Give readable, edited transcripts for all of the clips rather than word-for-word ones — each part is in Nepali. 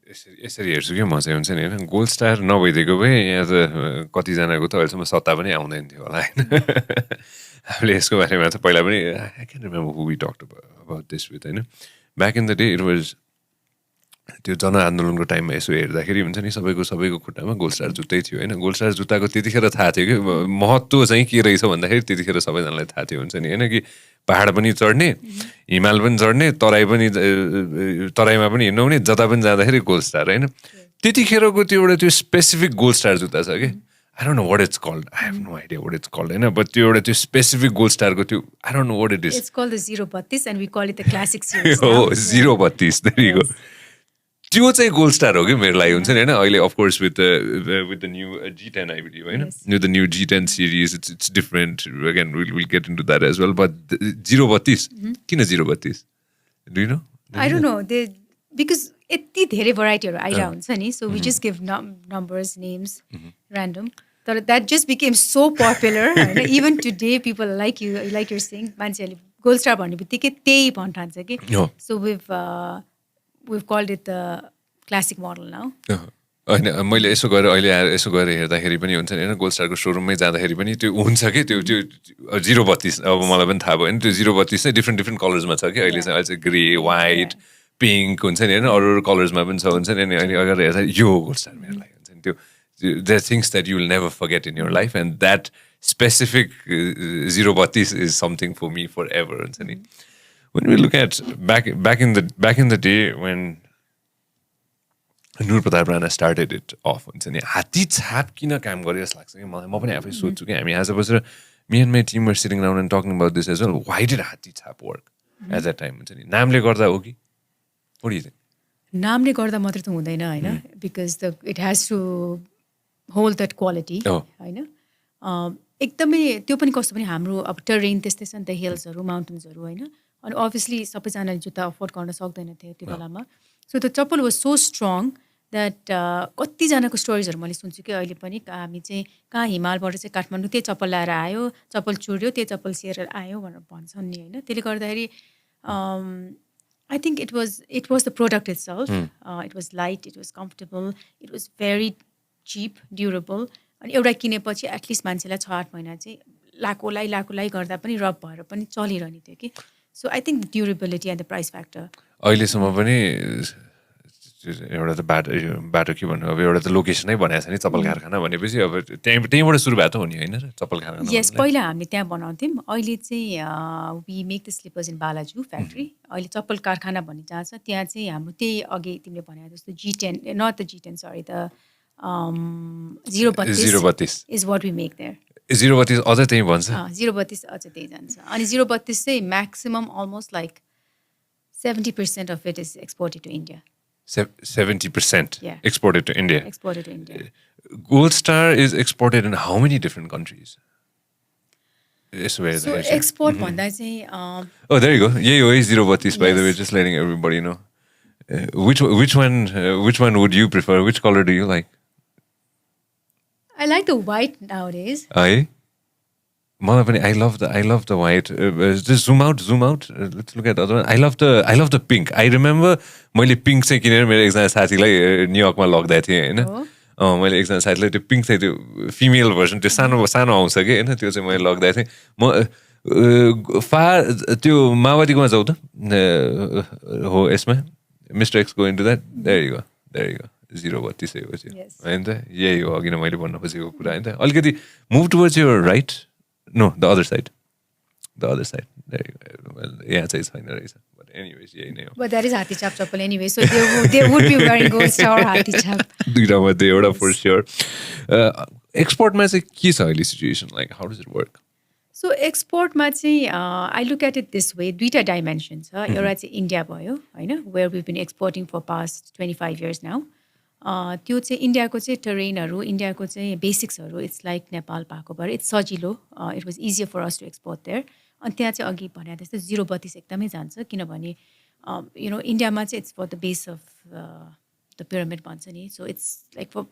यसरी हेर्छु कि म चाहिँ हुन्छ नि होइन गोल्ड स्टार नभइदिएको भए यहाँ त कतिजनाको त अहिलेसम्म सत्ता पनि आउँदैन थियो होला होइन हामीले यसको बारेमा चाहिँ पहिला पनि I can remember who we talked about this with होइन back in the day it was त्यो जनआन्दोलनको टाइममा यसो हेर्दाखेरि हुन्छ नि सबैको खुट्टामा गोल्ड स्टार जुत्तै थियो होइन गोल्ड स्टार जुत्ताको त्यतिखेर थाहा थियो कि महत्त्व चाहिँ के रहेछ भन्दाखेरि त्यतिखेर सबैजनालाई थाहा थियो हुन्छ नि होइन कि पहाड पनि चढ्ने हिमाल पनि चढ्ने तराईमा पनि हिँड्नु हुने जता पनि जाँदाखेरि गोल्ड स्टार होइन त्यतिखेरको त्यो एउटा त्यो स्पेसिफिक गोल्ड स्टार जुत्ता छ कि I don't know what it's called I have no idea what it's called होइन बट त्यो एउटा त्यो स्पेसिफिक गोल्ड स्टारको त्यो I don't know what it is It's called the 032 and we call it the classic series हो now. 032 त्यहीको त्यो चाहिँ गोल्ड स्टार हो कि मेरो लागि हुन्छ नि होइन अहिले of course with the new G10 I believe होइन with the new G10 series it's different again will get into that as well but 032 किन 032 do you know I don't know. Because यति धेरै भेराइटीहरू आइरहेको हुन्छ नि so we just give numbers names random तर that just became so popular होइन even today people like your sing मान्छेहरूले गोल्ड स्टार भन्ने बित्तिकै त्यही भन्ठान्छ कि so we've called it the classic model now. होइन मैले यसो गरेर अहिले आएर यसो गरेर हेर्दाखेरि पनि हुन्छ नि होइन गोल्ड स्टारको सोरुममै जाँदाखेरि पनि त्यो हुन्छ कि त्यो 032 अब मलाई पनि थाहा भयो नि त्यो 032 चाहिँ डिफ्रेन्ट कलर्समा छ कि अहिले चाहिँ अहिले चाहिँ ग्रे वाइट पिङ्क हुन्छ नि होइन अरू कलर्समा पनि छ हुन्छ नि अनि अहिले अगाडि हेर्दा यो गोल्ड स्टार मेरो लागि हुन्छ नि त्यो there things that you will never forget in your life and that specific 032 is something for me forever हुन्छ नि when we look at back in the day when Nur Pratap Rana started it off हुन्छ नि hattichhap किन काम गर्यो जस्तो लाग्छ कि मलाई म पनि आफै सोध्छु कि हामी आज बसेर me and my team were sitting around and talking about this as well why did hattichhap work at that time हुन्छ नि नामले गर्दा हो कि what do you think नामले गर्दा मात्र त हुँदैन होइन because it has to hold that quality होइन एकदमै त्यो पनि कस्तो पनि हाम्रो अब टरेन त्यस्तै छ नि त हिल्सहरू माउन्टेन्सहरू होइन अनि अभियसली सबैजनाले जुत्ता अफोर्ड गर्न सक्दैन थियो त्यो बेलामा सो द चप्पल वाज सो स्ट्रङ द्याट कतिजनाको स्टोरिजहरू मैले सुन्छु कि अहिले पनि हामी चाहिँ कहाँ हिमालबाट चाहिँ काठमाडौँ त्यही चप्पल ल्याएर आयो चप्पल चुड्यो त्यही चप्पल सिएर आयो भनेर भन्छन् नि होइन त्यसले गर्दाखेरि I think it was the product it self it was light it was comfortable it was very cheap durable अनि एउटा किनेपछि एटलिस्ट मान्छेलाई 6-8 महिना चाहिँ लाकोलाई गर्दा पनि रब भएर पनि चलिरहने थियो कि so I think durability and the price factor अहिलेसम्म पनि एउटा त बाटो के भन्नु अब एउटा त लोकेसनै बनाएको छ नि चप्पल कारखाना भनेपछि अब त्यहीँबाट सुरु भएको त हो नि होइन चप्पल कारखाना यस पहिला हामीले त्यहाँ बनाउँथ्यौँ अहिले चाहिँ we make the slippers in Balaju factory अहिले चप्पल कारखाना भन्ने जहाँ छ त्यहाँ चाहिँ हाम्रो त्यही अघि तिमीले भने जस्तो G10 not the G10 sorry the 032 is what we make there 032 अझै त्यही भन्छ 032 अझै त्यही जान्छ अनि 032 चाहिँ maximum almost like 70% of it is exported to India. 70% Yeah. exported to India. Exported to India. Goldstar is exported in how many different countries? So export भन्दा चाहिँ oh there you go यही हो 032 by the way just letting everybody know which one would you prefer which color do you like I like the white nowadays है मलाई पनि I love the white just zoom out let's look at the other one I love the pink I remember मैले पिङ्क चाहिँ किनेर मेरो एकजना साथीलाई न्युयोर्कमा लग्दै थिएँ होइन मैले एकजना साथीलाई त्यो पिङ्क चाहिँ त्यो फिमेल भर्सन त्यो सानो आउँछ कि होइन त्यो चाहिँ मैले लग्दै थिएँ म त्यो माओवादीकोमा जाउँ त हो यसमा mister X go into that there you go 032 हो चाहिँ होइन त यही हो अघि नै मैले भन्नु खोजेको कुरा होइन त अलिकति move towards your right no the other side यहाँ चाहिँ छैन रहेछ but anyways यही नै हो but that is hattichhap chappal anyway so they would be wearing Goldstar or hattichhap दुईटा मध्ये एउटा for sure एक्सपोर्टमा चाहिँ के छ अहिले situation like how does it work so एक्सपोर्टमा चाहिँ I look at it this way दुईवटा डाइमेन्सन छ एउटा चाहिँ इन्डिया भयो होइन where we been exporting for past 25 years now त्यो चाहिँ इन्डियाको चाहिँ टरेनहरू इन्डियाको चाहिँ बेसिक्सहरू इट्स लाइक नेपाल भएको भएर इट्स सजिलो it was easier for us to export there अनि त्यहाँ चाहिँ अघि भने जस्तो 032 एकदमै जान्छ किनभने यु नो इन्डियामा चाहिँ it's for the base of the pyramid भन्छ नि so it's like for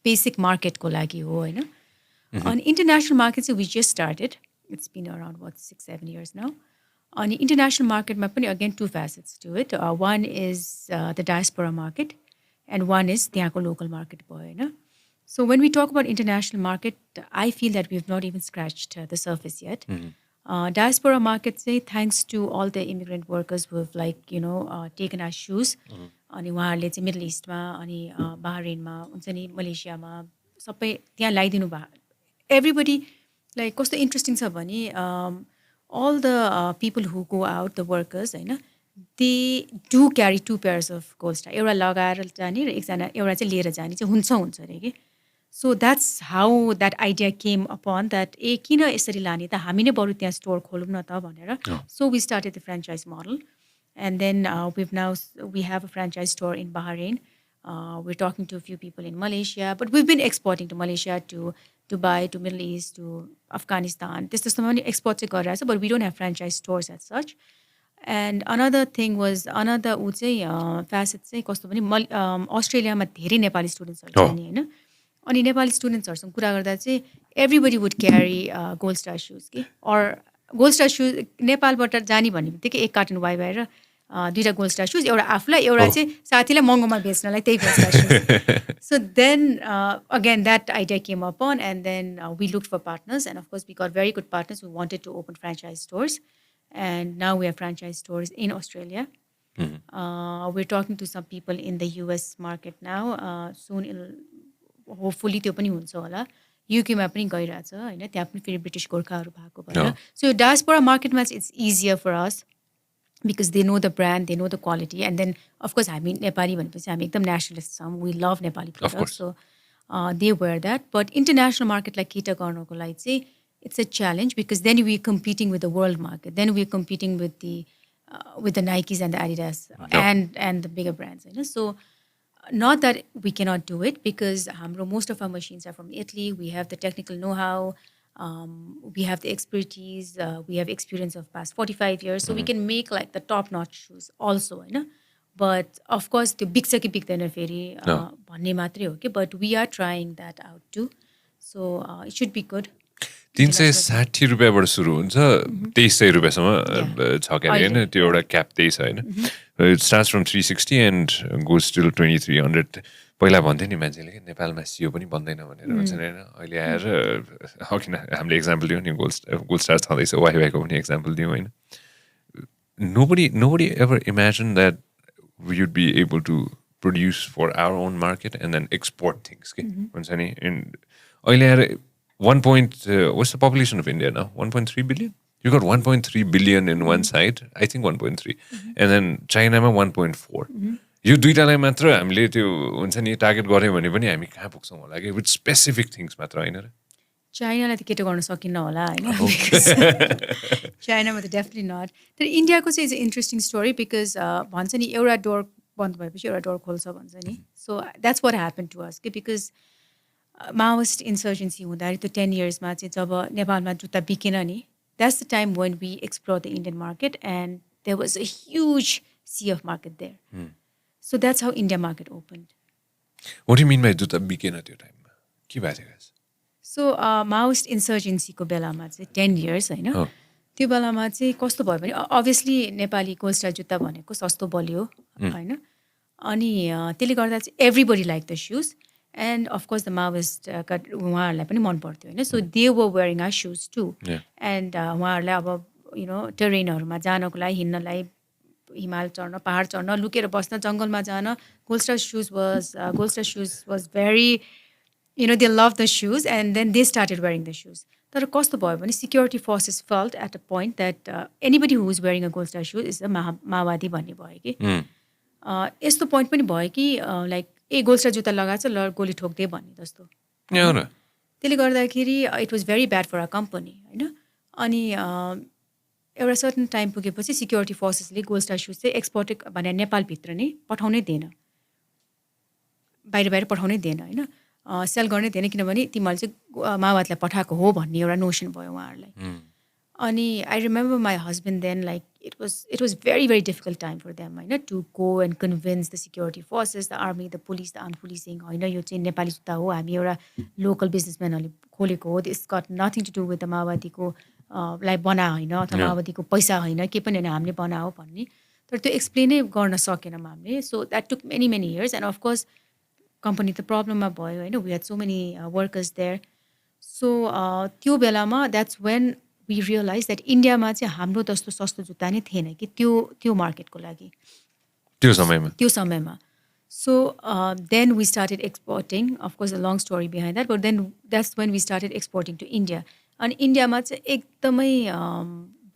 basic मार्केटको लागि हो होइन अनि इन्टरनेसनल मार्केट चाहिँ we just started it's been around 6-7 years now अनि इन्टरनेसनल मार्केटमा पनि again 2 facets to it one is the diaspora market and one is त्यहाँको local market भयो हैन. So when we talk about international market, I feel that we have not even scratched the surface yet. Diaspora market say thanks to all the immigrant workers who have taken our shoes. अनि उहाँहरूले चाहिँ मिडल इस्टमा अनि बहरेनमा हुन्छ नि मलेसियामा सबै त्यहाँ ल्याइदिनु भयो. Everybody like कस्तो इन्ट्रेस्टिङ छ भने all the people who go out, the workers हैन, they do carry 2 pairs of Goldstar. एउटा लगाएर जाने र एउटा चाहिँ लिएर जाने चाहिँ हुन्छ रे के. So that's how that idea came upon that किन यसरी लाने त हामी नै बरु त्यहाँ स्टोर खोलौँ न त भनेर. So we started the franchise model. And then we have a franchise store in Bahrain. We're talking to a few people in Malaysia, but we've been exporting to Malaysia, to Dubai, to Middle East, to Afghanistan. This is the export to Korea, but we don't have franchise stores as such. And another thing was facet चाहिँ कस्तो भने अस्ट्रेलियामा धेरै नेपाली स्टुडेन्ट्सहरु छन् नि हैन. अनि नेपाली स्टुडेन्ट्सहरुसँग कुरा गर्दा चाहिँ everybody would carry Goldstar shoes के, or Goldstar shoes नेपालबाट जानी भन्ने बित्तिकै एक कार्टन वाइ भएर दुईटा Goldstar shoes, एउटा आफुलाई एउटा चाहिँ साथीलाई महँगोमा बेच्नलाई त्यही Goldstar shoes. So then again that idea came upon, and then we looked for partners, and of course we got very good partners who wanted to open franchise stores, and now we have franchise stores in Australia. We're talking to some people in the US market now. Soon hopefully त्यो पनि हुन्छ होला. युकेमा पनि गइरहेछ हैन, त्यहाँ पनि फेरि ब्रिटिश गोर्खाहरु भएको भएर. So diaspora market match, it's easier for us because they know the brand, they know the quality, and then of course हामी नेपाली भनेपछि हामी एकदम nationalists छौं. We love Nepali products, so they wear that. But international market like kita गर्नको लागि चाहिँ it's a challenge because then we're competing with the world market. Then we're competing with the Nikes and the Adidas and the bigger brands, you know? So not that we cannot do it, because most of our machines are from Italy. We have the technical know-how. We have the expertise. We have experience of past 45 years. So we can make like the top-notch shoes also, you know? But of course, the big saki big then feri bhanne matre ho ke, but we are trying that out too. So it should be good. 360 रुपैयाँबाट सुरु हुन्छ 2300 रुपैयाँसम्म छ के हैन, त्यो एउटा क्याप त्यही छ हैन. It starts from 360 and goes till 2300. पहिला भन्थे नि मान्छेले के नेपालमा सियो पनि बन्दैन भनेर भन्छ नि हैन. अहिले आएर किन हामीले एक्जाम्पल दियौ नि, गोल्डस्टार छँदैछ, वाइवाईको पनि एक्जाम्पल दियौ हैन. Nobody ever imagined that we would be able to produce for our own market and then export things के भन्छ नि. अहिले आएर what's the population of India now? 1.3 billion? You got 1.3 billion in one side, I think 1.3. And then China ma 1.4. यो दुईटालाई मात्र हामीले त्यो हुन्छ नि टार्गेट गर्यौ भने पनि हामी कहाँ पुग्छौं होला के, with specific things मात्र हैन र. चाइनालाई त केटो गर्न सकिन्न होला हैन. चाइनामा त definitely not. तर इन्डियाको चाहिँ इज इन्ट्रेस्टिङ स्टोरी बिकज भन्छ नि एउटा डोर बन्द भएपछि एउटा डोर खोल्छ भन्छ नि. So that's what happen to us के, बिकज Maoist insurgency हुँदाखेरि त्यो 10 yearsमा चाहिँ जब नेपालमा जुत्ता बिकेन नि, that's the time when we explored the Indian market, and there was a huge sea of market there. So that's how India market opened. What do you mean by जुत्ता बिकेन त्यो टाइममा? के भएको थियो? So Maoist insurgency को बेलामा चाहिँ 10 years हैन, त्यो बेलामा चाहिँ कस्तो भयो भने obviously नेपाली गोल्डस्टार जुत्ता भनेको सस्तो बलियो हैन, अनि त्यसले गर्दा चाहिँ everybody liked the shoes. And of course the Maoist उहाँहरुलाई पनि मन पर्थ्यो हैन. So they were wearing our shoes too. And उहाँहरुलाई अब you know terrainहरुमा जानको लागि, हिँड्नलाई, हिमाल चढ्न, पहाड चढ्न, लुकेर बस्न, जंगलमा जान, Goldstar shoes was very, you know, they loved the shoes, and then they started wearing the shoes. तर कस्तो भयो भने security forces felt at a point that anybody who is wearing a Goldstar shoe is a माओवादी भन्ने भयो कि. यस्तो point पनि भयो कि like गोल्डस्टार जुत्ता लगाछ ल गोली ठोक्दै भन्ने जस्तो. त्यसले गर्दाखेरि it was very bad for our company हैन. अनि एउटा सर्टन टाइम पुगेपछि सिक्युरिटी फोर्सेसले गोल्डस्टार सुज चाहिँ एक्सपोर्ट भने नेपालभित्र नै पठाउनै दिएन, बाहिर पठाउनै दिएन हैन, सेल गर्नै दिएन, किनभने तिमीहरूले चाहिँ माओवादीलाई पठाएको हो भन्ने एउटा नोसन भयो उहाँहरूलाई. अनि I remember my husband then like it was very very difficult time for them, you know, to go and convince the security forces, the army, the police, the armed police saying, you know, यो चाहिँ नेपाली जुत्ता हो, हामी एउटा लोकल बिजनेसम्यानहरूले खोलेको हो, this got nothing to do with the माओवादीको लाई बना हैन, अथवा माओवादीको पैसा हैन, के पनि हैन, हामीले बनाओ भन्ने. तर त्यो एक्सप्लेनै गर्न सकेनौँ हामीले so that took many years and of course company त प्रब्लममा भयो होइन we had so many workers there so त्यो बेलामा that's when we realize that इन्डियामा चाहिँ हाम्रो जस्तो सस्तो जुत्ता नै थिएन कि त्यो मार्केटको लागि त्यो समयमा so then we started exporting of course a long story behind that but then that's when we started exporting to India अनि इन्डियामा चाहिँ एकदमै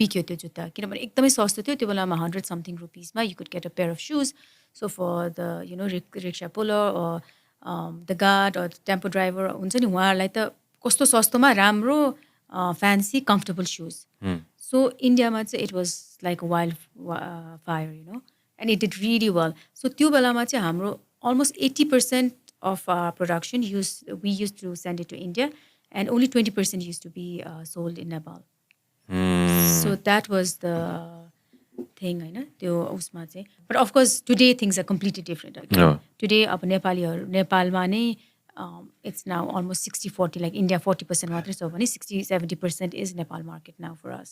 बिक्यो त्यो जुत्ता किनभने एकदमै सस्तो थियो त्यो बेलामा 100 समथिङ रुपिसमा you could get a pair of shoes so for the rickshaw puller the guard tempo driver हुन्छ नि उहाँहरूलाई त कस्तो सस्तोमा राम्रो फ्यान्सी कम्फर्टेबल सुज सो इन्डियामा चाहिँ it was like a wild fire and it did really well so त्यो बेलामा चाहिँ हाम्रो almost 80% of production we use to send it to India and only 20% use to be sold in Nepal so that was the thing होइन त्यो उसमा चाहिँ but of course today things are completely different today अब नेपालमा नै it's now almost 60-40 like India 40% मात्रै छ भने 60-70% is Nepal market now for us